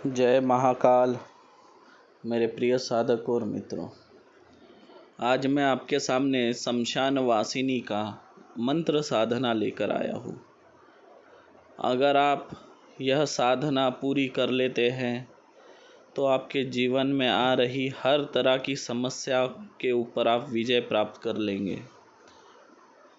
जय महाकाल। मेरे प्रिय साधक और मित्रों, आज मैं आपके सामने शमशान वासिनी का मंत्र साधना लेकर आया हूँ। अगर आप यह साधना पूरी कर लेते हैं तो आपके जीवन में आ रही हर तरह की समस्या के ऊपर आप विजय प्राप्त कर लेंगे।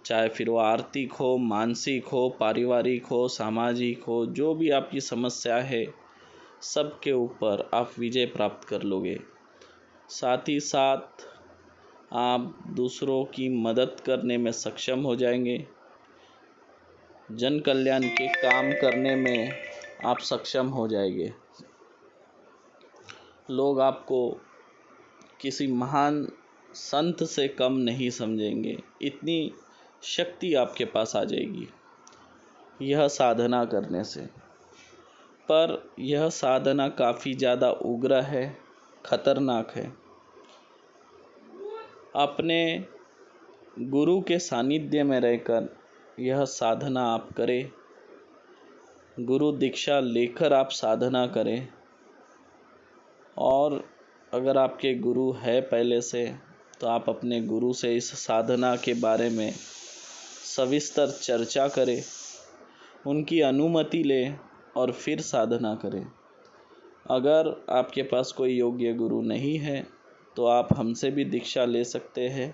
चाहे फिर वो आर्थिक हो, मानसिक हो, पारिवारिक हो, सामाजिक हो, जो भी आपकी समस्या है सबके ऊपर आप विजय प्राप्त कर लोगे। साथ ही साथ आप दूसरों की मदद करने में सक्षम हो जाएंगे। जन कल्याण के काम करने में आप सक्षम हो जाएंगे। लोग आपको किसी महान संत से कम नहीं समझेंगे। इतनी शक्ति आपके पास आ जाएगी यह साधना करने से। पर यह साधना काफ़ी ज़्यादा उग्र है, खतरनाक है। अपने गुरु के सानिध्य में रहकर यह साधना आप करें। गुरु दीक्षा लेकर आप साधना करें। और अगर आपके गुरु है पहले से तो आप अपने गुरु से इस साधना के बारे में सविस्तर चर्चा करें, उनकी अनुमति लें और फिर साधना करें। अगर आपके पास कोई योग्य गुरु नहीं है तो आप हमसे भी दीक्षा ले सकते हैं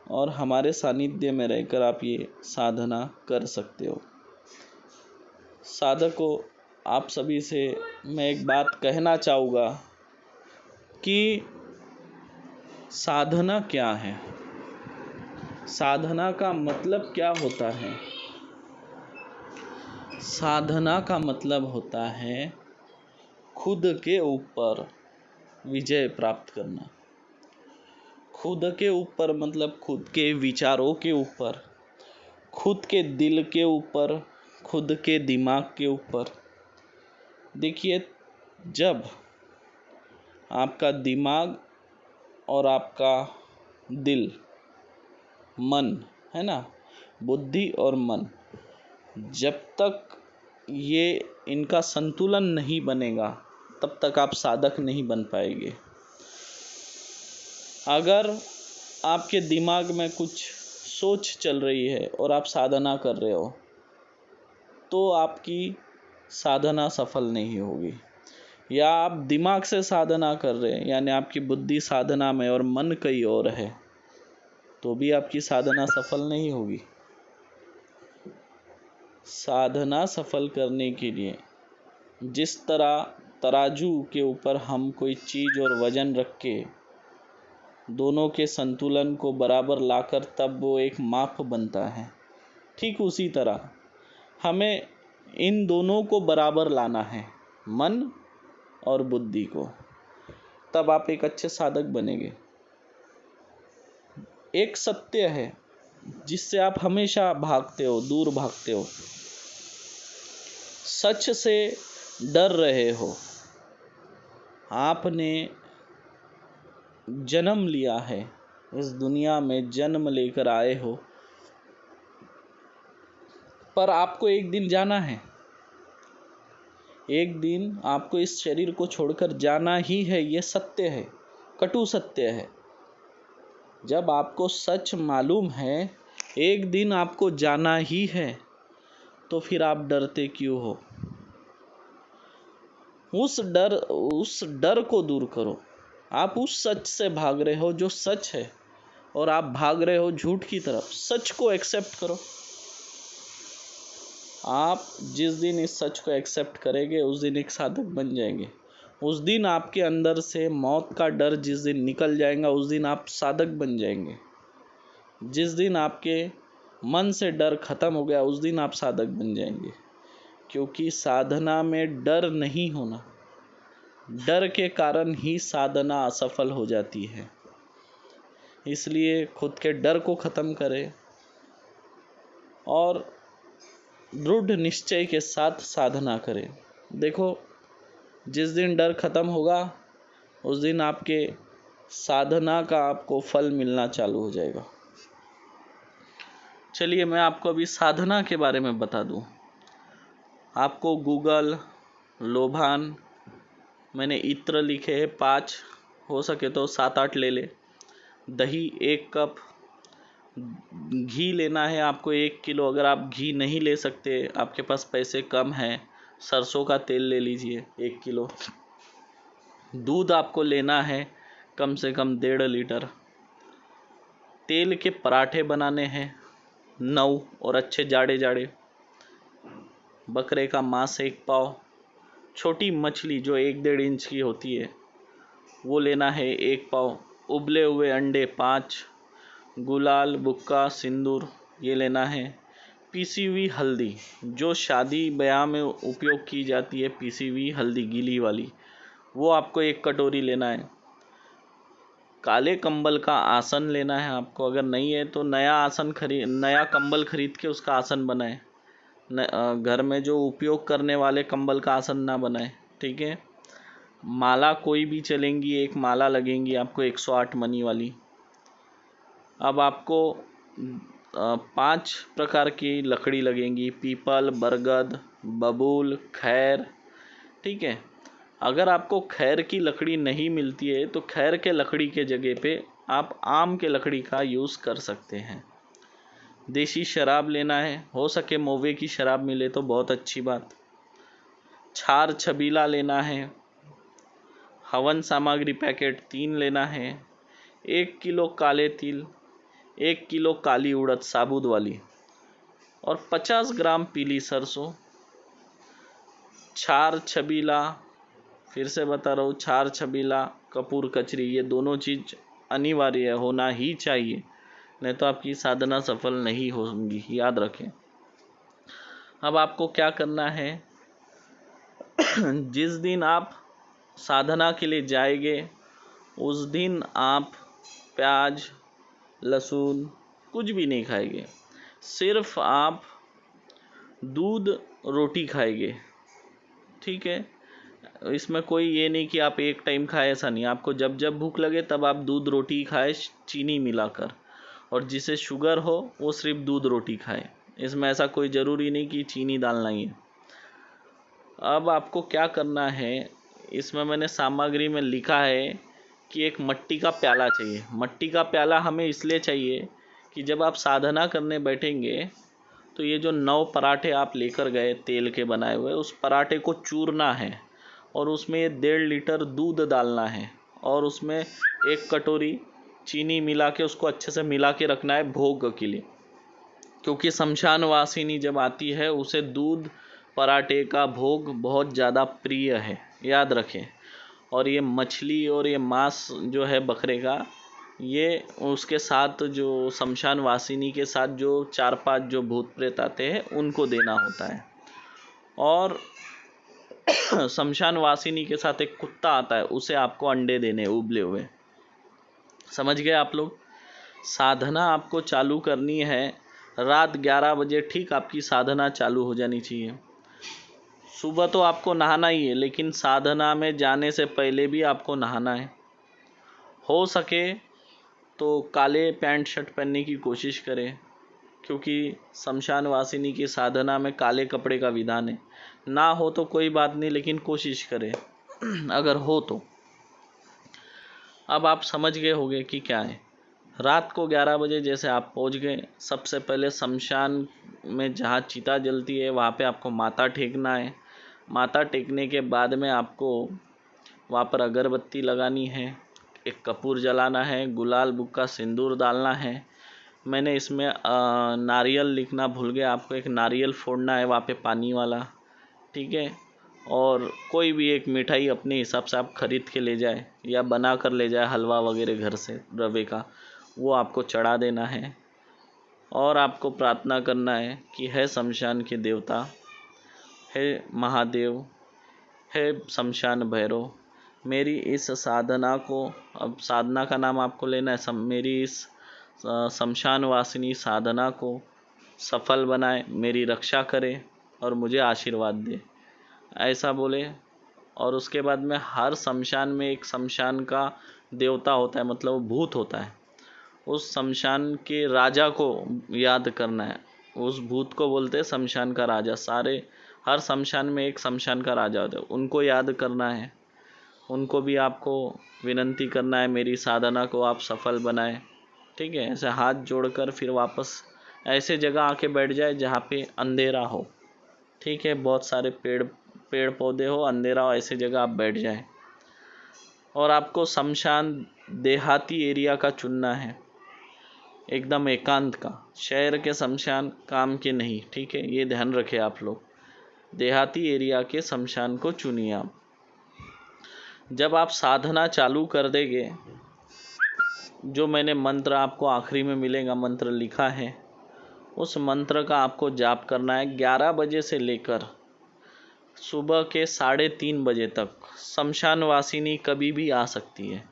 और हमारे सानिध्य में रहकर आप ये साधना कर सकते हो। साधकों, आप सभी से मैं एक बात कहना चाहूँगा कि साधना क्या है, साधना का मतलब क्या होता है। साधना का मतलब होता है खुद के ऊपर विजय प्राप्त करना। खुद के ऊपर मतलब खुद के विचारों के ऊपर, खुद के दिल के ऊपर, खुद के दिमाग के ऊपर। देखिए, जब आपका दिमाग और आपका दिल, मन है ना, बुद्धि और मन, जब तक ये इनका संतुलन नहीं बनेगा तब तक आप साधक नहीं बन पाएंगे। अगर आपके दिमाग में कुछ सोच चल रही है और आप साधना कर रहे हो तो आपकी साधना सफल नहीं होगी। या आप दिमाग से साधना कर रहे हैं यानी आपकी बुद्धि साधना में और मन कहीं और है तो भी आपकी साधना सफल नहीं होगी। साधना सफल करने के लिए जिस तरह तराजू के ऊपर हम कोई चीज़ और वजन रख के दोनों के संतुलन को बराबर लाकर तब वो एक माप बनता है, ठीक उसी तरह हमें इन दोनों को बराबर लाना है, मन और बुद्धि को, तब आप एक अच्छे साधक बनेंगे। एक सत्य है जिससे आप हमेशा भागते हो, दूर भागते हो। सच से डर रहे हो। आपने जन्म लिया है, इस दुनिया में जन्म लेकर आए हो, पर आपको एक दिन जाना है। एक दिन आपको इस शरीर को छोड़कर जाना ही है, ये सत्य है, कटु सत्य है। जब आपको सच मालूम है एक दिन आपको जाना ही है तो फिर आप डरते क्यों हो। उस डर को दूर करो। आप उस सच से भाग रहे हो जो सच है और आप भाग रहे हो झूठ की तरफ। सच को एक्सेप्ट करो। आप जिस दिन इस सच को एक्सेप्ट करेंगे उस दिन एक साधक बन जाएंगे। उस दिन आपके अंदर से मौत का डर जिस दिन निकल जाएगा उस दिन आप साधक बन जाएंगे। जिस दिन आपके मन से डर खत्म हो गया उस दिन आप साधक बन जाएंगे। क्योंकि साधना में डर नहीं होना, डर के कारण ही साधना असफल हो जाती है। इसलिए खुद के डर को ख़त्म करें और दृढ़ निश्चय के साथ साधना करें। देखो, जिस दिन डर ख़त्म होगा उस दिन आपके साधना का आपको फल मिलना चालू हो जाएगा। चलिए मैं आपको अभी साधना के बारे में बता दूं। आपको गूगल, लोभान मैंने इत्र लिखे हैं 5, हो सके तो 7-8 ले ले। दही 1 कप। घी लेना है आपको 1 किलो। अगर आप घी नहीं ले सकते, आपके पास पैसे कम हैं, सरसों का तेल ले लीजिए 1 किलो। दूध आपको लेना है कम से कम 1.5 लीटर। तेल के पराठे बनाने हैं 9, और अच्छे जाड़े जाड़े। बकरे का मांस 1 पाव। छोटी मछली जो 1-1.5 इंच की होती है वो लेना है 1 पाव। उबले हुए अंडे 5। गुलाल, बुक्का, सिंदूर ये लेना है। पीसी हुई हल्दी, जो शादी ब्याह में उपयोग की जाती है, पीसी हुई हल्दी गीली वाली, वो आपको 1 कटोरी लेना है। काले कंबल का आसन लेना है आपको। अगर नहीं है तो नया कंबल खरीद के उसका आसन बनाए। घर में जो उपयोग करने वाले कंबल का आसन ना बनाए, ठीक है। माला कोई भी चलेंगी, 1 माला लगेंगी आपको 108 मनी वाली। अब आपको 5 प्रकार की लकड़ी लगेंगी, पीपल, बरगद, बबूल, खैर, ठीक है। अगर आपको खैर की लकड़ी नहीं मिलती है तो खैर के लकड़ी के जगह पे आप आम के लकड़ी का यूज़ कर सकते हैं। देसी शराब लेना है, हो सके मोवे की शराब मिले तो बहुत अच्छी बात। छार छबीला लेना है। हवन सामग्री पैकेट 3 लेना है। 1 किलो काले तिल, 1 किलो काली उड़द साबुत वाली, और 50 ग्राम पीली सरसों। छार छबीला, फिर से बता रहा हूँ, छार छबीला, कपूर कचरी, ये दोनों चीज़ अनिवार्य होना ही चाहिए, नहीं तो आपकी साधना सफल नहीं होगी, याद रखें। अब आपको क्या करना है, जिस दिन आप साधना के लिए जाएंगे उस दिन आप प्याज, लहसुन कुछ भी नहीं खाएंगे। सिर्फ आप दूध रोटी खाएंगे, ठीक है। इसमें कोई ये नहीं कि आप एक टाइम खाए, ऐसा नहीं। आपको जब जब भूख लगे तब आप दूध रोटी खाए चीनी मिलाकर, और जिसे शुगर हो वो सिर्फ दूध रोटी खाए। इसमें ऐसा कोई ज़रूरी नहीं कि चीनी डालना ही है। अब आपको क्या करना है, इसमें मैंने सामग्री में लिखा है कि एक मट्टी का प्याला चाहिए। मट्टी का प्याला हमें इसलिए चाहिए कि जब आप साधना करने बैठेंगे तो ये जो 9 पराठे आप लेकर गए तेल के बनाए हुए, उस पराठे को चूरना है और उसमें 1.5 लीटर दूध डालना है, और उसमें 1 कटोरी चीनी मिला के उसको अच्छे से मिला के रखना है भोग के लिए। क्योंकि शमशान वासिनी जब आती है उसे दूध पराठे का भोग बहुत ज़्यादा प्रिय है, याद रखें। और ये मछली और ये मांस जो है बकरे का, ये उसके साथ जो शमशान वासिनी के साथ जो 4-5 जो भूत प्रेत आते हैं उनको देना होता है। और शमशान वासिनी के साथ एक कुत्ता आता है, उसे आपको अंडे देने उबले हुए। समझ गए आप लोग। साधना आपको चालू करनी है रात 11 बजे, ठीक आपकी साधना चालू हो जानी चाहिए। सुबह तो आपको नहाना ही है, लेकिन साधना में जाने से पहले भी आपको नहाना है। हो सके तो काले पैंट शर्ट पहनने की कोशिश करें, क्योंकि शमशान वासिनी की साधना में काले कपड़े का विधान है। ना हो तो कोई बात नहीं, लेकिन कोशिश करें अगर हो तो। अब आप समझ गए होंगे कि क्या है। रात को 11 बजे जैसे आप पहुंच गए, सबसे पहले शमशान में जहाँ चिता जलती है वहाँ पे आपको माथा टेकना है। माथा टेकने के बाद में आपको वहाँ पर अगरबत्ती लगानी है, एक कपूर जलाना है, गुलाल बुक्का सिंदूर डालना है। मैंने इसमें नारियल लिखना भूल गया, आपको एक नारियल फोड़ना है वहाँ पे पानी वाला, ठीक है। और कोई भी एक मिठाई अपने हिसाब से आप खरीद के ले जाए या बना कर ले जाए, हलवा वगैरह घर से रवे का, वो आपको चढ़ा देना है। और आपको प्रार्थना करना है कि हे शमशान के देवता, हे महादेव, हे शमशान भैरव, मेरी इस साधना को, अब साधना का नाम आपको लेना है, मेरी इस शमशान वासिनी साधना को सफल बनाए, मेरी रक्षा करे और मुझे आशीर्वाद दे, ऐसा बोले। और उसके बाद में हर शमशान में एक शमशान का देवता होता है, मतलब भूत होता है। उस शमशान के राजा को याद करना है। उस भूत को बोलते हैं शमशान का राजा। हर शमशान में एक शमशान का राजा होता है, उनको याद करना है। उनको भी आपको विनंती करना है मेरी साधना को आप सफल बनाएं। ठीक है, ऐसे हाथ जोड़कर फिर वापस ऐसे जगह आके बैठ जाए जहाँ पे अंधेरा हो। ठीक है, बहुत सारे पेड़ पौधे हो, अंधेरा हो, ऐसे जगह आप बैठ जाएं। और आपको शमशान देहाती एरिया का चुनना है, एकदम एकांत का। शहर के शमशान काम के नहीं। ठीक है, ये ध्यान रखें आप लोग। देहाती एरिया के शमशान को चुनिए आप। जब आप साधना चालू कर देंगे, जो मैंने मंत्र आपको आखिरी में मिलेगा, मंत्र लिखा है, उस मंत्र का आपको जाप करना है 11 बजे से लेकर सुबह के 3:30 बजे तक। शमशान वासिनी कभी भी आ सकती है,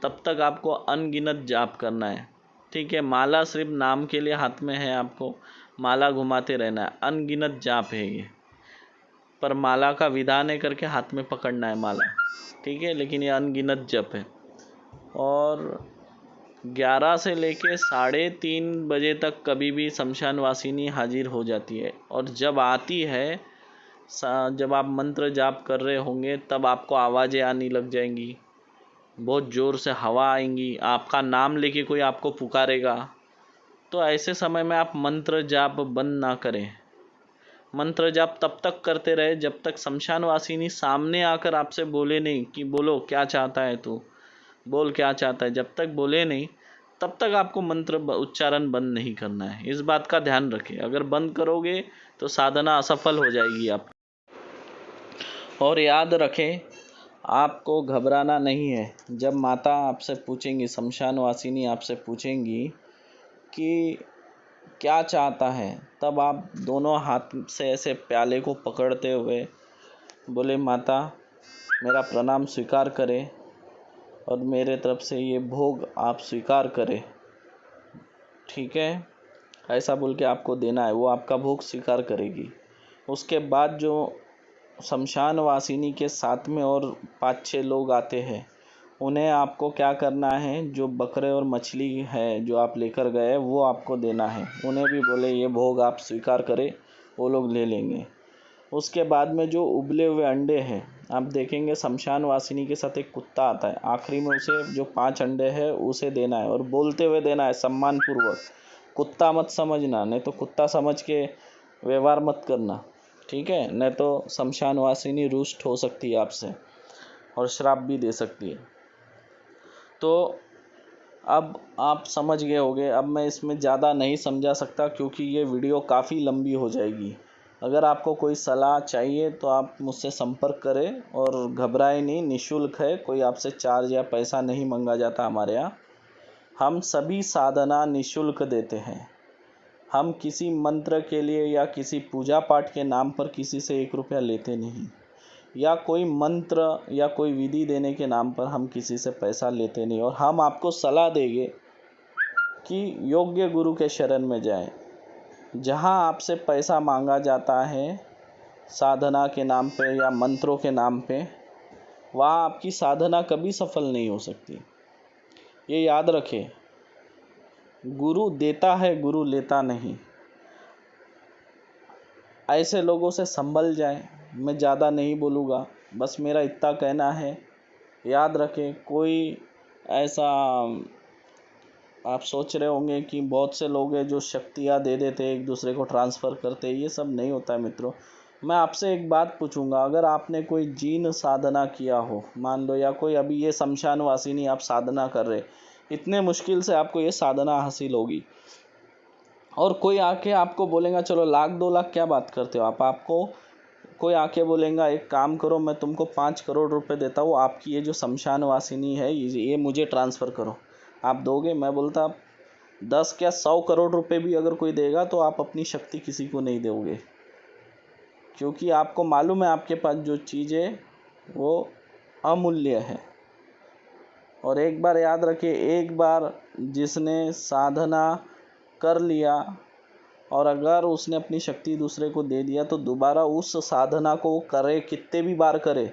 तब तक आपको अनगिनत जाप करना है। ठीक है, माला सिर्फ नाम के लिए हाथ में है, आपको माला घुमाते रहना है। अनगिनत जाप है ये, पर माला का विधान है करके हाथ में पकड़ना है माला। ठीक है, लेकिन ये अनगिनत जप है। और 11 से लेके 3:30 बजे तक कभी भी शमशान वासिनी हाजिर हो जाती है। और जब आती है, जब आप मंत्र जाप कर रहे होंगे, तब आपको आवाज़ें आने लग जाएंगी, बहुत ज़ोर से हवा आएंगी, आपका नाम लेके कोई आपको पुकारेगा। तो ऐसे समय में आप मंत्र जाप बंद ना करें। मंत्र जाप तब तक करते रहे जब तक शमशान वासिनी सामने आकर आपसे बोले नहीं कि बोलो क्या चाहता है तू, बोल क्या चाहता है। जब तक बोले नहीं तब तक आपको मंत्र उच्चारण बंद नहीं करना है। इस बात का ध्यान रखें, अगर बंद करोगे तो साधना असफल हो जाएगी आप। और याद रखें, आपको घबराना नहीं है। जब माता आपसे पूछेंगी, शमशान वासिनी आपसे पूछेंगी कि क्या चाहता है, तब आप दोनों हाथ से ऐसे प्याले को पकड़ते हुए बोले, माता मेरा प्रणाम स्वीकार करें और मेरे तरफ से ये भोग आप स्वीकार करें। ठीक है, ऐसा बोल के आपको देना है, वो आपका भोग स्वीकार करेगी। उसके बाद जो शमशान वासिनी के साथ में और 5-6 लोग आते हैं, उन्हें आपको क्या करना है, जो बकरे और मछली है जो आप लेकर गए वो आपको देना है। उन्हें भी बोले ये भोग आप स्वीकार करें, वो लोग ले लेंगे। उसके बाद में जो उबले हुए अंडे हैं, आप देखेंगे शमशान वासिनी के साथ एक कुत्ता आता है, आखिरी में उसे जो 5 अंडे हैं उसे देना है और बोलते हुए देना है सम्मान पूर्वक। कुत्ता मत समझना, नहीं तो कुत्ता समझ के व्यवहार मत करना। ठीक है, नहीं तो शमशान वासिनी रुष्ट हो सकती है आपसे और श्राप भी दे सकती है। तो अब आप समझ गए होंगे। अब मैं इसमें ज़्यादा नहीं समझा सकता क्योंकि ये वीडियो काफ़ी लंबी हो जाएगी। अगर आपको कोई सलाह चाहिए तो आप मुझसे संपर्क करें और घबराए नहीं, निःशुल्क है, कोई आपसे चार्ज या पैसा नहीं मांगा जाता हमारे यहाँ। हम सभी साधना निःशुल्क देते हैं। हम किसी मंत्र के लिए या किसी पूजा पाठ के नाम पर किसी से 1 रुपया लेते नहीं, या कोई मंत्र या कोई विधि देने के नाम पर हम किसी से पैसा लेते नहीं। और हम आपको सलाह देंगे कि योग्य गुरु के शरण में जाएं। जहां आपसे पैसा मांगा जाता है साधना के नाम पे या मंत्रों के नाम पे, वहाँ आपकी साधना कभी सफल नहीं हो सकती। ये याद रखें, गुरु देता है, गुरु लेता नहीं। ऐसे लोगों से संभल जाएं। मैं ज़्यादा नहीं बोलूँगा, बस मेरा इतना कहना है। याद रखें, कोई ऐसा आप सोच रहे होंगे कि बहुत से लोग हैं जो शक्तियाँ दे देते एक दूसरे को ट्रांसफ़र करते, ये सब नहीं होता है मित्रों। मैं आपसे एक बात पूछूंगा, अगर आपने कोई जीन साधना किया हो मान लो, या कोई अभी ये शमशान वासिनी आप साधना कर रहे, इतने मुश्किल से आपको ये साधना हासिल होगी, और कोई आके आपको बोलेगा चलो 1,00,000-2 लाख क्या बात करते हो आप, आपको कोई आके बोलेगा एक काम करो मैं तुमको 5 करोड़ रुपए देता हूँ, आपकी ये जो शमशान वासिनी है ये मुझे ट्रांसफ़र करो, आप दोगे? मैं बोलता 10 क्या 100 करोड़ रुपए भी अगर कोई देगा तो आप अपनी शक्ति किसी को नहीं दोगे, क्योंकि आपको मालूम है आपके पास जो चीज़ है वो अमूल्य है। और एक बार याद रखिए, एक बार जिसने साधना कर लिया और अगर उसने अपनी शक्ति दूसरे को दे दिया तो दोबारा उस साधना को करे, कितने भी बार करे,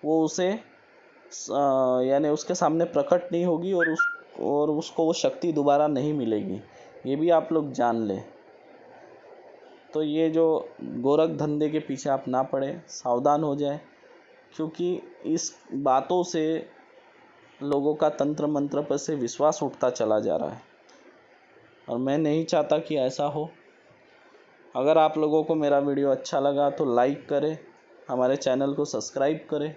वो उसे यानी उसके सामने प्रकट नहीं होगी और उसको वो शक्ति दोबारा नहीं मिलेगी। ये भी आप लोग जान लें। तो ये जो गोरख धंधे के पीछे आप ना पड़े, सावधान हो जाए, क्योंकि इस बातों से लोगों का तंत्र मंत्र पर से विश्वास उठता चला जा रहा है और मैं नहीं चाहता कि ऐसा हो। अगर आप लोगों को मेरा वीडियो अच्छा लगा तो लाइक करें, हमारे चैनल को सब्सक्राइब करें।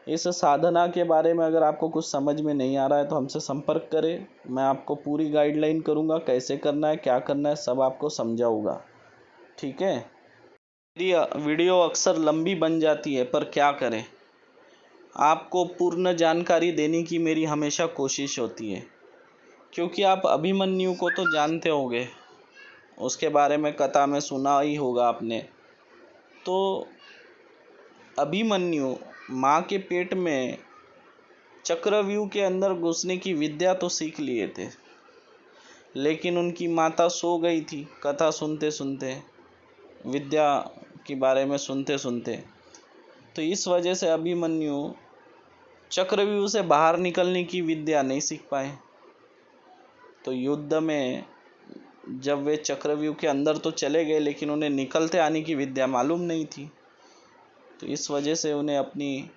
इस साधना के बारे में अगर आपको कुछ समझ में नहीं आ रहा है तो हमसे संपर्क करें। मैं आपको पूरी गाइडलाइन करूँगा, कैसे करना है, क्या करना है, सब आपको समझाऊँगा। ठीक है। मेरी वीडियो अक्सर लंबी बन जाती है, पर क्या करें, आपको पूर्ण जानकारी देने की मेरी हमेशा कोशिश होती है। क्योंकि आप अभिमन्यु को तो जानते होंगे, उसके बारे में कथा में सुना ही होगा आपने। तो अभिमन्यु माँ के पेट में चक्रव्यूह के अंदर घुसने की विद्या तो सीख लिए थे, लेकिन उनकी माता सो गई थी कथा सुनते सुनते, विद्या के बारे में सुनते सुनते। तो इस वजह से अभिमन्यु चक्रव्यूह से बाहर निकलने की विद्या नहीं सीख पाए। तो युद्ध में जब वे चक्रव्यूह के अंदर तो चले गए, लेकिन उन्हें निकलते आने की विद्या मालूम नहीं थी। तो इस वजह से उन्हें अपनी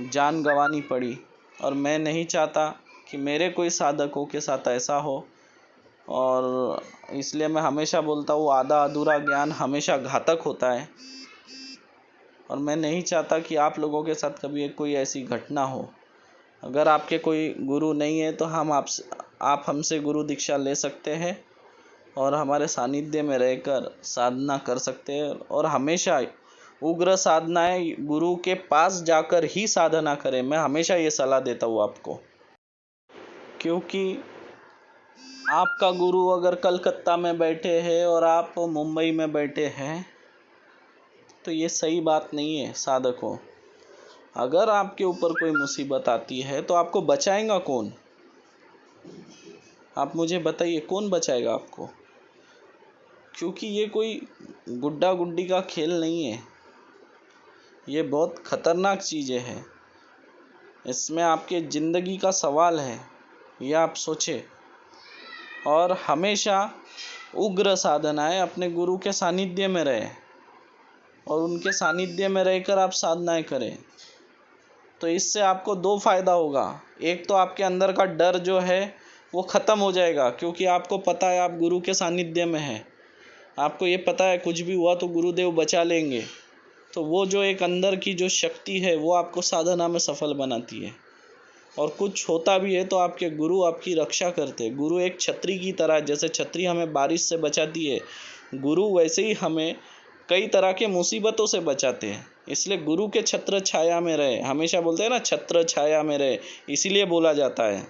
जान गंवानी पड़ी। और मैं नहीं चाहता कि मेरे कोई साधकों के साथ ऐसा हो, और इसलिए मैं हमेशा बोलता हूँ आधा अधूरा ज्ञान हमेशा घातक होता है। और मैं नहीं चाहता कि आप लोगों के साथ कभी कोई ऐसी घटना हो। अगर आपके कोई गुरु नहीं है तो आप हमसे गुरु दीक्षा ले सकते हैं और हमारे सानिध्य में रहकर साधना कर सकते हैं। और हमेशा उग्र साधनाएं गुरु के पास जाकर ही साधना करें। मैं हमेशा ये सलाह देता हूँ आपको, क्योंकि आपका गुरु अगर कलकत्ता में बैठे हैं और आप मुंबई में बैठे हैं तो ये सही बात नहीं है। साधकों, अगर आपके ऊपर कोई मुसीबत आती है तो आपको बचाएगा कौन? आप मुझे बताइए, कौन बचाएगा आपको? क्योंकि ये कोई गुड्डा गुड्डी का खेल नहीं है, ये बहुत खतरनाक चीज़ें हैं। इसमें आपके ज़िंदगी का सवाल है, ये आप सोचें। और हमेशा उग्र साधनाएं अपने गुरु के सानिध्य में रहे और उनके सानिध्य में रहकर आप साधनाएं करें। तो इससे आपको दो फायदा होगा। एक तो आपके अंदर का डर जो है वो ख़त्म हो जाएगा, क्योंकि आपको पता है आप गुरु के सानिध्य में हैं। आपको ये पता है कुछ भी हुआ तो गुरुदेव बचा लेंगे। तो वो जो एक अंदर की जो शक्ति है वो आपको साधना में सफल बनाती है। और कुछ होता भी है तो आपके गुरु आपकी रक्षा करते हैं। गुरु एक छतरी की तरह, जैसे छतरी हमें बारिश से बचाती है, गुरु वैसे ही हमें कई तरह के मुसीबतों से बचाते हैं। इसलिए गुरु के छत्र छाया में रहे, हमेशा बोलते हैं ना, छत्र छाया में रहे, इसीलिए बोला जाता है।